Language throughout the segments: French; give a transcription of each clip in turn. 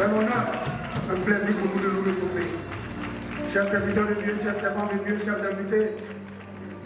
C'est un honneur, un plaisir pour nous de nous retrouver. Chers serviteurs de Dieu, chers servants de Dieu, chers invités,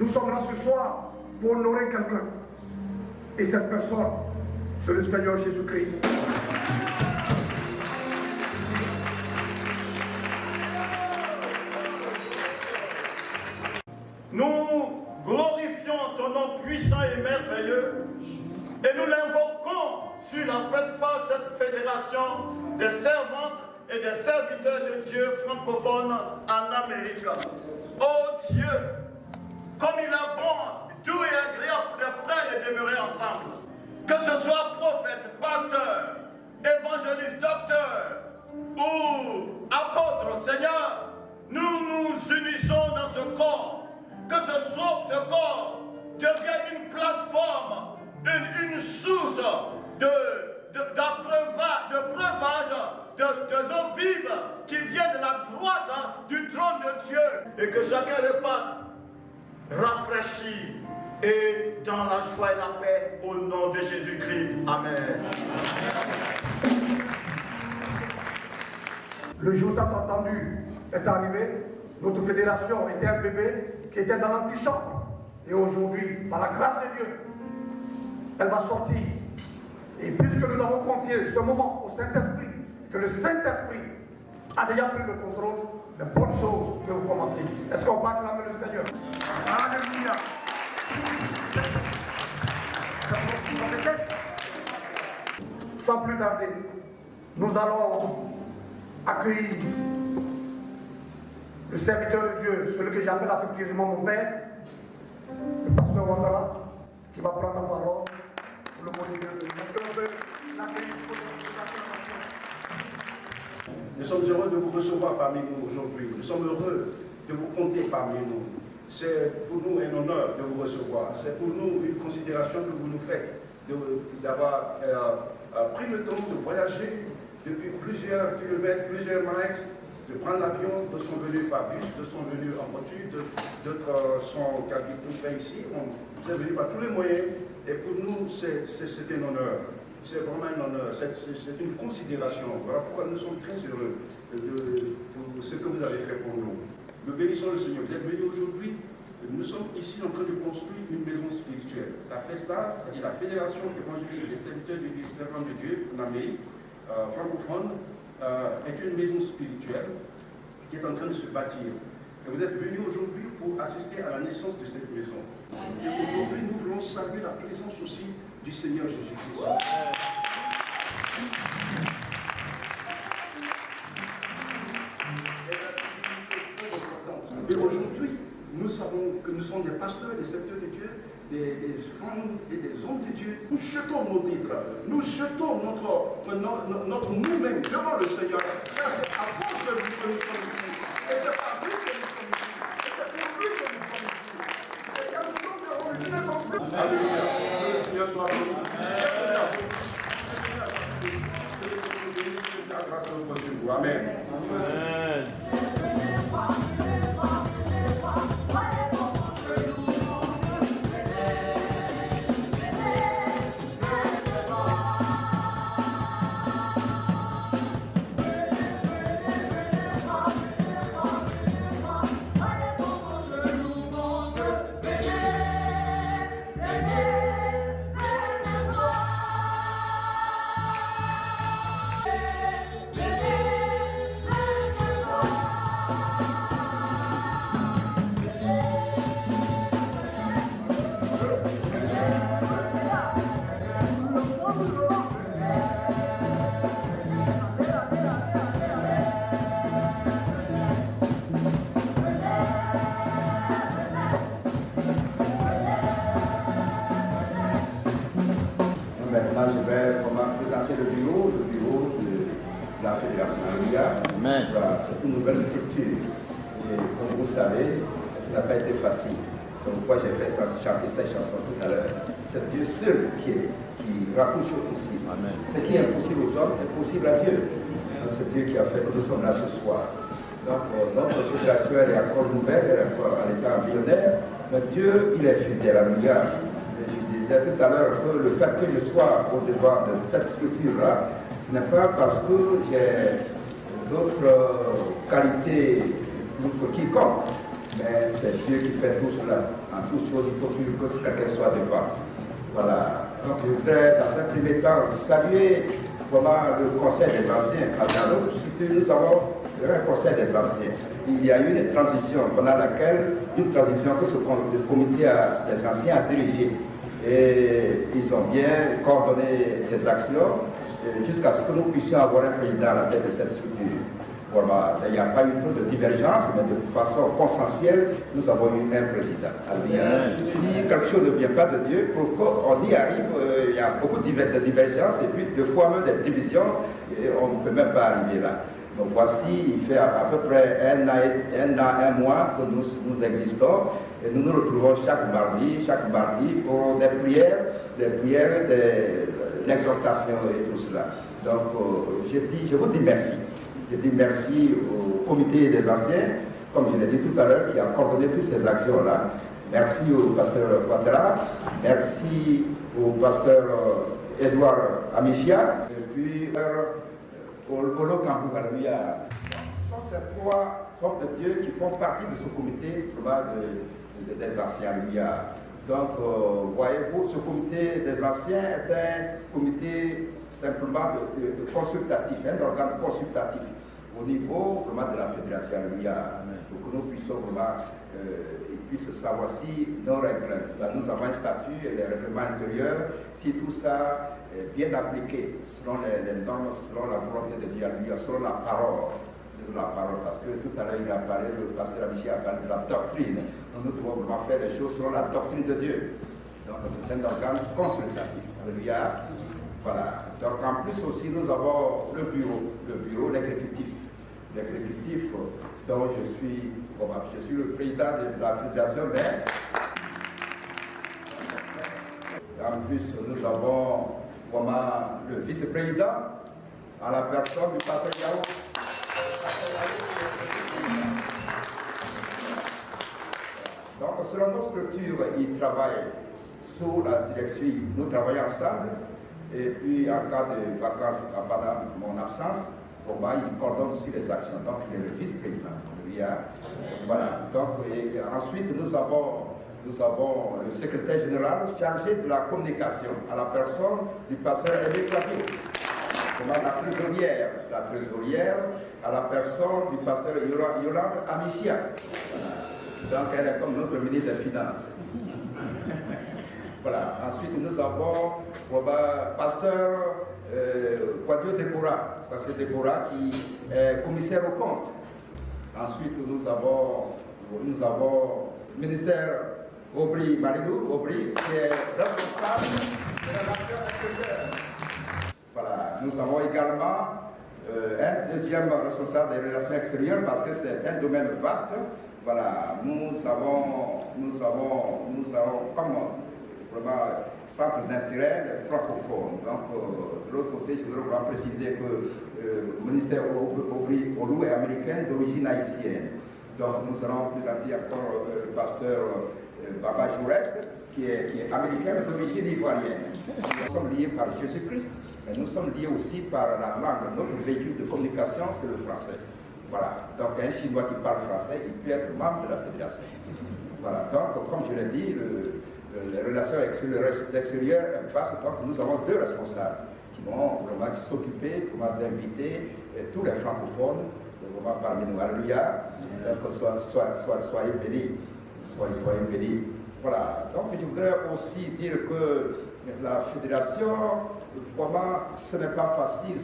nous sommes là ce soir pour honorer quelqu'un. Et cette personne, c'est le Seigneur Jésus-Christ. Nous glorifions ton nom puissant et merveilleux et nous l'invoquons sur la face de cette fédération des servantes et des serviteurs de Dieu francophones en Amérique. Oh Dieu, comme il est bon, doux et agréable pour des frères de demeurer ensemble. Que ce soit prophète, pasteur, évangéliste, docteur ou apôtre, Seigneur, nous nous unissons dans ce corps. Que ce corps devienne une plateforme, une source de breuvage, de eaux vives qui viennent de la droite du trône de Dieu. Et que chacun reparte rafraîchi et dans la joie et la paix au nom de Jésus-Christ. Amen. Le jour tant attendu est arrivé. Notre fédération était un bébé qui était dans l'antichambre. Et aujourd'hui, par la grâce de Dieu, elle va sortir. Et puisque nous avons confié ce moment au Saint-Esprit, que le Saint-Esprit a déjà pris le contrôle, de bonnes choses peuvent commencer. Est-ce qu'on va acclamer le Seigneur? Alléluia. Sans plus tarder, nous allons accueillir le serviteur de Dieu, celui que j'appelle affectueusement mon père, le pasteur Wandala, qui va prendre la parole pour le bonheur de Dieu. Est-ce que l'on peut l'accueillir pour Nous sommes heureux de vous recevoir parmi nous aujourd'hui. Nous sommes heureux de vous compter parmi nous. C'est pour nous un honneur de vous recevoir. C'est pour nous une considération que vous nous faites d'avoir pris le temps de voyager depuis plusieurs kilomètres, plusieurs miles, de prendre l'avion, de sont venus par bus, de sont venus en voiture, d'autres sont habitent tout près ici. Vous êtes venus par tous les moyens et pour nous c'est un honneur. C'est vraiment un honneur, c'est une considération. Voilà pourquoi nous sommes très heureux de ce que vous avez fait pour nous. Nous bénissons le Seigneur. Vous êtes venus aujourd'hui, nous sommes ici en train de construire une maison spirituelle. La FESTA, c'est-à-dire la Fédération évangélique des serviteurs de Dieu et servants de Dieu en Amérique francophone, est une maison spirituelle qui est en train de se bâtir. Et vous êtes venus aujourd'hui pour assister à la naissance de cette maison. Et aujourd'hui, nous voulons saluer la présence aussi du Seigneur Jésus-Christ. Et aujourd'hui, nous savons que nous sommes des pasteurs, des serviteurs de Dieu, des femmes et des hommes de Dieu. Nous jetons nos titres, nous jetons notre nous-mêmes devant le Seigneur. Car c'est à cause de lui que nous sommes ici. Et c'est par lui que nous sommes ici. Et c'est pour lui que nous sommes ici. Et car nous sommes devant lui, nous sommes plus. Alléluia. Que le Seigneur soit béni. Que la grâce de notre Dieu. Amen. Amen. Maintenant, je vais présenter le bureau de la Fédération Alléluia. Voilà, c'est une nouvelle structure. Et comme vous savez, ça n'a pas été facile. C'est pourquoi j'ai fait chanter cette chanson tout à l'heure. C'est Dieu seul qui rend toutes choses possibles. Ce qui est impossible aux hommes est possible à Dieu. C'est Dieu qui a fait que nous sommes là ce soir. Donc notre fédération elle est encore nouvelle, elle est encore à l'état embryonnaire, mais Dieu il est fidèle, alléluia. Je disais tout à l'heure que le fait que je sois au devant de cette structure-là, ce n'est pas parce que j'ai d'autres qualités que quiconque, mais c'est Dieu qui fait tout cela. En toutes choses, il faut toujours que quelqu'un soit devant. Voilà. Donc je voudrais dans un premier temps saluer vraiment le Conseil des Anciens. Dans notre structure, nous avons un Conseil des Anciens. Il y a eu une transition pendant laquelle, une transition que ce comité des Anciens a dirigé. Et ils ont bien coordonné ces actions jusqu'à ce que nous puissions avoir un président à la tête de cette structure. Voilà. Il n'y a pas eu trop de divergence, mais de façon consensuelle, nous avons eu un président. Alors, si quelque chose ne vient pas de Dieu, pour qu'on y arrive, il y a beaucoup de divergences et puis deux fois même des divisions, et on ne peut même pas arriver là. Donc voici, il fait à peu près un mois que nous existons et nous nous retrouvons chaque mardi pour des prières, de l'exhortation et tout cela. Donc je vous dis merci. Je dis merci au comité des anciens, comme je l'ai dit tout à l'heure, qui a coordonné toutes ces actions-là. Merci au pasteur Ouattara, merci au pasteur Edouard Amicia, et puis au Kambou. Ce sont ces trois hommes de Dieu qui font partie de ce comité des anciens. Donc, voyez-vous, ce comité des anciens est un comité simplement de consultatif, un organe consultatif au niveau vraiment de la fédération, pour que nous puissions vraiment puissent savoir si nos règlements, nous avons un statut et les règlements intérieurs, si tout ça est bien appliqué selon les normes, selon la volonté de Dieu, selon la parole. Parce que tout à l'heure il a parlé, le pasteur Michel a parlé de la doctrine. Donc nous devons vraiment faire les choses selon la doctrine de Dieu. Donc c'est un organe consultatif. Alléluia. Voilà. Donc en plus aussi nous avons le bureau, l'exécutif. L'exécutif dont je suis le président de la fédération, mais en plus nous avons vraiment le vice-président à la personne du pasteur Yao. Donc, selon nos structures, ils travaillent sous la direction, nous travaillons ensemble, et puis en cas de vacances, pendant mon absence, il coordonne aussi les actions. Donc, il est le vice-président. Voilà. Donc, ensuite, nous avons le secrétaire général chargé de la communication à la personne du pasteur Aimé Clavier. La trésorière à la personne du pasteur Yolande Amicia. Donc elle est comme notre ministre des Finances. Voilà. Ensuite nous avons pasteur Quadio Déborah, pasteur Déborah qui est commissaire aux comptes. Ensuite nous avons le ministère Aubry Maridou, qui est responsable de la nation extérieure. Voilà. Nous avons également un deuxième responsable des relations extérieures parce que c'est un domaine vaste. Voilà. Nous avons comme vraiment centre d'intérêt des francophones. Donc de l'autre côté, je voudrais vraiment préciser que le ministère Aubry Olou est américain d'origine haïtienne. Donc nous allons présenter encore le pasteur Baba Jaurès, qui est américain d'origine ivoirienne. Nous sommes liés par Jésus-Christ, mais nous sommes liés aussi par la langue. Notre véhicule de communication, c'est le français. Voilà. Donc un Chinois qui parle français, il peut être membre de la fédération. Voilà. Donc, comme je l'ai dit, les relations extérieures est vaste. Donc nous avons deux responsables qui vont vraiment s'occuper d'inviter tous les francophones parmi nous. Alléluia. Donc soyez bénis. Soyez bénis. Voilà. Donc je voudrais aussi dire que la fédération, vraiment, ce n'est pas facile.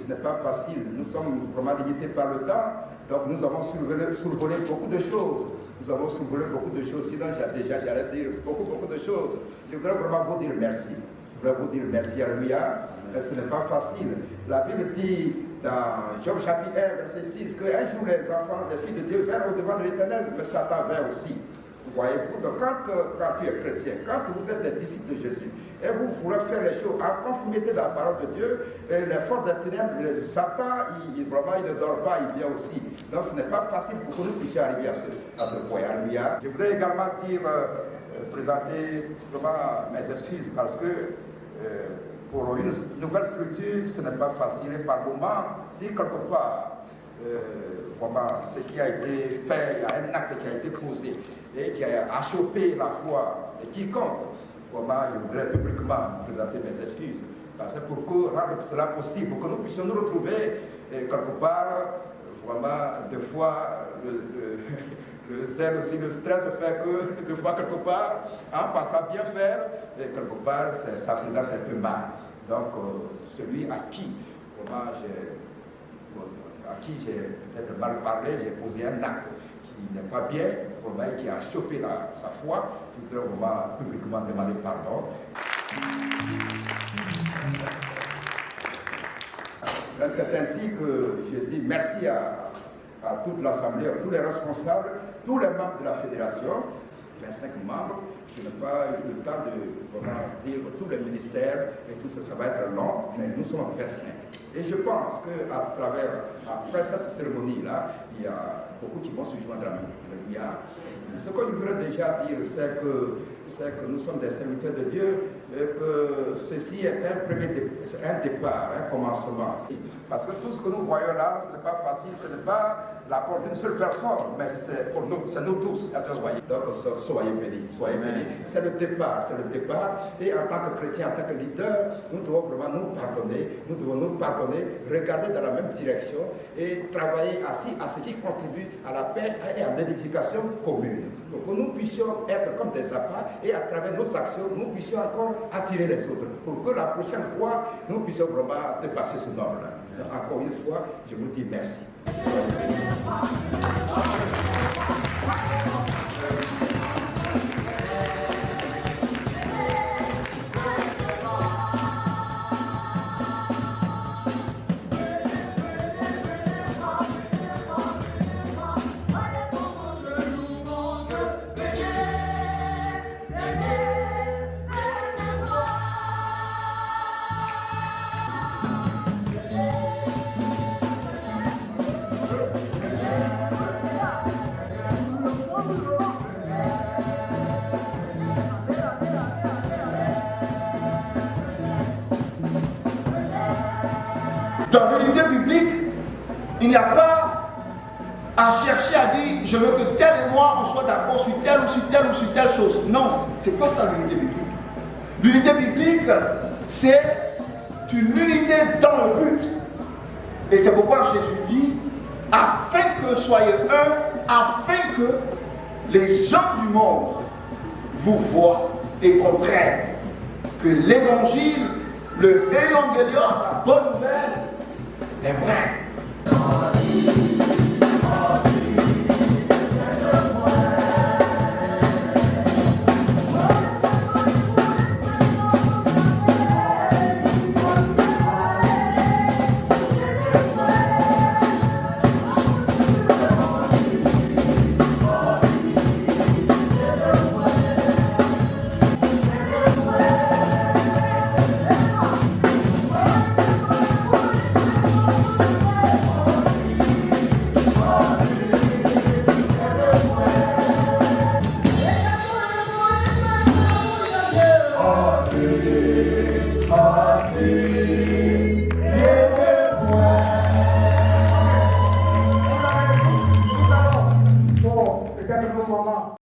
Nous sommes vraiment limités par le temps. Donc nous avons survolé beaucoup de choses. Sinon j'allais dire beaucoup de choses. Je voudrais vraiment vous dire merci. Alléluia. Ce n'est pas facile. La Bible dit dans Job chapitre 1, verset 6, qu'un jour les enfants, les filles de Dieu vinrent au devant de l'Éternel, mais Satan vint aussi. Voyez-vous, donc quand tu es chrétien, quand vous êtes des disciples de Jésus, et vous voulez faire les choses en conformité de la parole de Dieu, les forces des ténèbres, Satan, il ne dort pas, il vient aussi. Donc ce n'est pas facile pour que nous puissions arriver à ce point. Alléluia. Je voudrais également présenter vraiment mes excuses parce que pour une nouvelle structure, ce n'est pas facile. Et par moment, si quelque part, vraiment, ce qui a été fait, il y a un acte qui a été posé et qui a achoppé la foi et qui compte, vraiment, je voudrais publiquement présenter mes excuses. Parce que pour rendre cela possible, pour que nous puissions nous retrouver quelque part, vraiment, des fois, le zèle aussi, le stress fait que, des fois, quelque part, en passant bien faire, et quelque part, ça présente un peu mal. Donc, celui à qui, vraiment, j'ai peut-être mal parlé, j'ai posé un acte qui n'est pas bien, vraiment, qui a chopé sa foi, je voudrais vraiment publiquement demander pardon. C'est ainsi que je dis merci à toute l'Assemblée, à tous les responsables, tous les membres de la fédération, 25 membres. Je n'ai pas eu le temps de vraiment dire tous les ministères et tout ça, ça va être long, mais nous sommes 25. Et je pense après cette cérémonie-là, il y a beaucoup qui vont se joindre à nous. Ce que je voudrais déjà dire, c'est que nous sommes des serviteurs de Dieu et que ceci est un départ, un commencement. Parce que tout ce que nous voyons là, ce n'est pas facile, ce n'est pas l'apport d'une seule personne, mais c'est pour nous, c'est nous tous. Donc soyez bénis, soyez bénis. C'est le départ, Et en tant que chrétien, en tant que leader, nous devons vraiment nous pardonner, regarder dans la même direction et travailler à ce qui contribue à la paix et à l'édification commune. Donc que nous puissions être comme des appâts et à travers nos actions, nous puissions encore attirer les autres pour que la prochaine fois, nous puissions vraiment dépasser ce nombre-là. Encore une fois, je vous dis merci. Dans l'unité biblique, il n'y a pas à chercher à dire je veux que tel et moi on soit d'accord sur telle ou sur telle ou sur telle chose. Non, c'est pas ça l'unité biblique. L'unité biblique, c'est une unité dans le but. Et c'est pourquoi Jésus dit afin que soyez un, afin que les gens du monde vous voient et comprennent que l'évangile, le évangélium, la bonne nouvelle, est vrai.